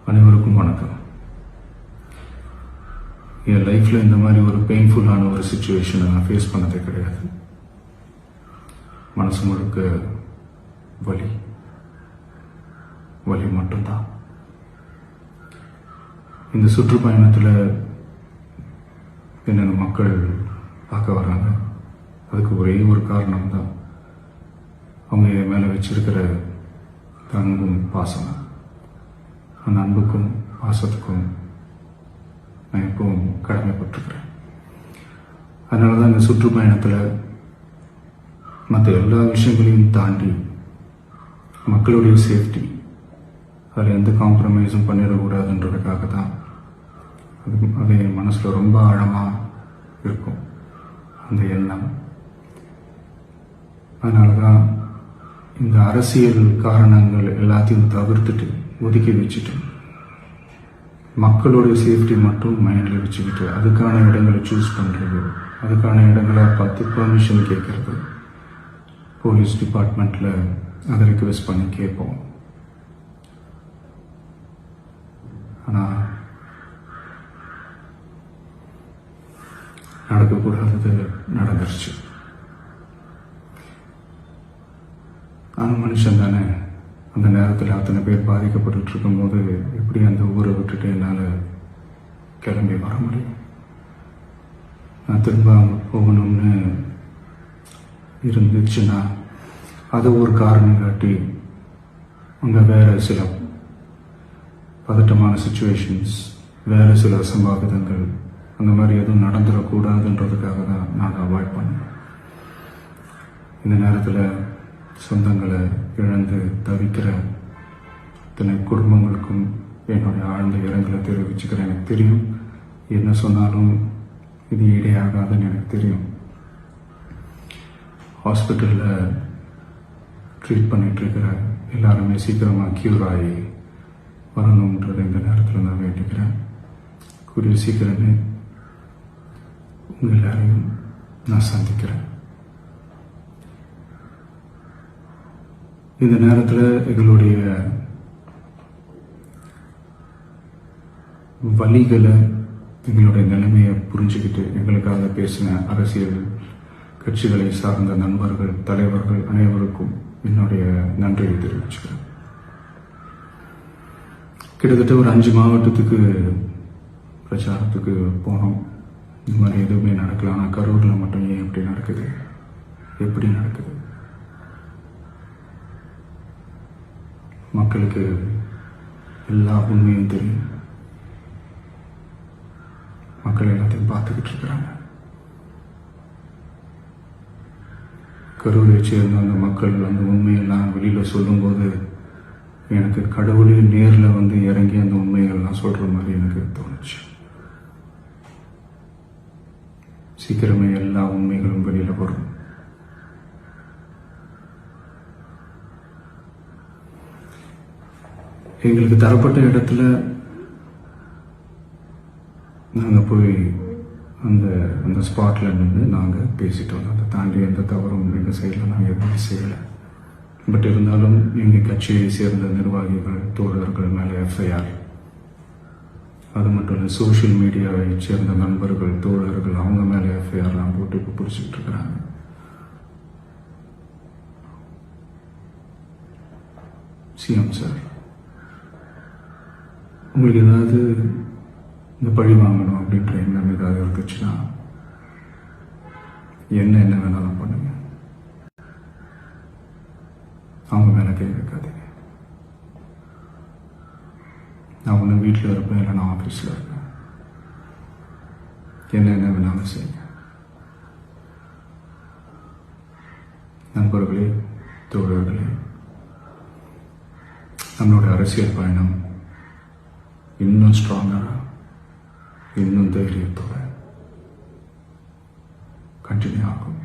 அனைவருக்கும் வணக்கம். என் லைஃப்பில் இந்த மாதிரி ஒரு பெயின்ஃபுல்லான ஒரு சுச்சுவேஷனை நான் ஃபேஸ் பண்ணதே கிடையாது. மனசு முழுக்க வலி வலி மட்டும்தான். இந்த சுற்றுப்பயணத்தில் என்னென்ன மக்கள் பார்க்க வராங்க, அதுக்கு ஒரே ஒரு காரணம் தான், அவங்க என் மேலே வச்சிருக்கிற அன்பும் பாசம். அந்த அன்புக்கும் பாசத்துக்கும் நான் எப்பவும் கடமைப்பட்டிருக்கிறேன். அதனால தான் இந்த சுற்றுப்பயணத்தில் மற்ற எல்லா விஷயங்களையும் தாண்டி மக்களுடைய சேஃப்டி, அதில் எந்த காம்ப்ரமைஸும் பண்ணிடக்கூடாதுன்றதுக்காக தான் அது என் மனசில் ரொம்ப ஆழமாக இருக்கும் அந்த எண்ணம். அதனால தான் இந்த அரசியல் காரணங்கள் எல்லாத்தையும் தவிர்த்துட்டு ஒதுக்கி வச்சுட்டு மக்களுடைய சேஃப்டி மட்டும் மைண்டில் வச்சுக்கிட்டு அதுக்கான இடங்களை சூஸ் பண்ணுறது, அதுக்கான இடங்களை பார்த்து பெர்மிஷன் கேட்கறது, போலீஸ் டிபார்ட்மெண்ட்டில் அதை ரிக்வெஸ்ட் பண்ணி கேட்போம். ஆனால் நடக்கக்கூடாதது நடந்துருச்சு. நானும் மனுஷன் தானே. அந்த நேரத்தில் அத்தனை பேர் பாதிக்கப்பட்டு இருக்கும்போது எப்படி அந்த ஊரை விட்டுட்டு என்னால் கிளம்பி வர முடியும்? நான் திரும்ப போகணும்னு இருந்துச்சுன்னா அதை ஒரு காரணம் காட்டி அங்கே வேறு சில பதட்டமான சுச்சுவேஷன்ஸ், வேறு சில அசம்பாவிதங்கள், அந்த மாதிரி எதுவும் நடந்துடக்கூடாதுன்றதுக்காக தான் நான் அவாய்ட் பண்ணேன். இந்த நேரத்தில் சொந்தங்களை இழந்து தவிக்கிற இத்தனை குடும்பங்களுக்கும் என்னுடைய ஆழ்ந்த இரங்கலை தெரிவிச்சுக்கிறேன். எனக்கு தெரியும், என்ன சொன்னாலும் இது ஈடையாகாதுன்னு எனக்கு தெரியும். ஹாஸ்பிட்டலில் ட்ரீட் பண்ணிகிட்ருக்கிற எல்லாருமே சீக்கிரமாக க்யூர் ஆகி வரணுன்றதை இந்த நேரத்தில் நான் வேண்டிக்கிறேன். கூடிய சீக்கிரமே உங்கள் எல்லாரையும் நான் சந்திக்கிறேன். இந்த நேரத்தில் எங்களுடைய வலிகளை, எங்களுடைய நிலைமையை புரிஞ்சுக்கிட்டு எங்களுக்காக பேசின அரசியல் கட்சிகளை சார்ந்த நண்பர்கள், தலைவர்கள் அனைவருக்கும் என்னுடைய நன்றியை தெரிவிச்சுக்கிறேன். கிட்டத்தட்ட ஒரு 5 மாவட்டத்துக்கு பிரச்சாரத்துக்கு போனோம். இந்த மாதிரி எதுவுமே நடக்கல. ஆனால் கரூரில் மட்டும் ஏன் எப்படி நடக்குது, எப்படி நடக்குது? மக்களுக்கு எல்லா உண்மையும் தெரியும். மக்கள் எல்லாத்தையும் பார்த்துக்கிட்டு இருக்கிறாங்க. கரூரை சேர்ந்த அந்த மக்கள் அந்த உண்மையெல்லாம் வெளியில் சொல்லும்போது எனக்கு கடவுளே நேரில் வந்து இறங்கி அந்த உண்மைகள்லாம் சொல்கிற மாதிரி எனக்கு தோணுச்சு. சீக்கிரமே எல்லா உண்மைகளும் வெளியில் வரும். எங்களுக்கு தரப்பட்ட இடத்துல நாங்கள் போய் அந்த ஸ்பாட்டில் நின்று நாங்கள் பேசிட்டோம். அதை தாண்டி எந்த தவறும் எங்கள் சைடில் நாங்கள் எதுவுமே செய்யலை. பட் இருந்தாலும் எங்கள் கட்சியை சேர்ந்த நிர்வாகிகள், தோழர்கள் மேலே எஃப்ஐஆர், அது மட்டும் இல்லை சோஷியல் மீடியாவை சேர்ந்த நண்பர்கள், தோழர்கள், அவங்க மேலே எஃப்ஐஆர்லாம் போட்டு இப்போ பிடிச்சிக்கிட்டு இருக்கிறாங்க. சிஎம் சார், உங்களுக்கு ஏதாவது இந்த பழி வாங்கணும் அப்படின்ற எண்ணம் ஏதாவது இருந்துச்சுன்னா என்ன வேணாலும் பண்ணுங்க. அவங்க மேலே கை வைக்காதீங்க. நான் ஒன்று வீட்டில் இருப்பேன், இல்லை நான் ஆஃபீஸில் இருப்பேன். என்ன வேணாலும் செய்யுங்க. நண்பர்களே, தோழர்களே, நம்மளோட அரசியல் பயணம் இன்னும் ஸ்ட்ராங்கராக, இன்னும் தைரியத்தோட கண்டினியூ ஆகும்.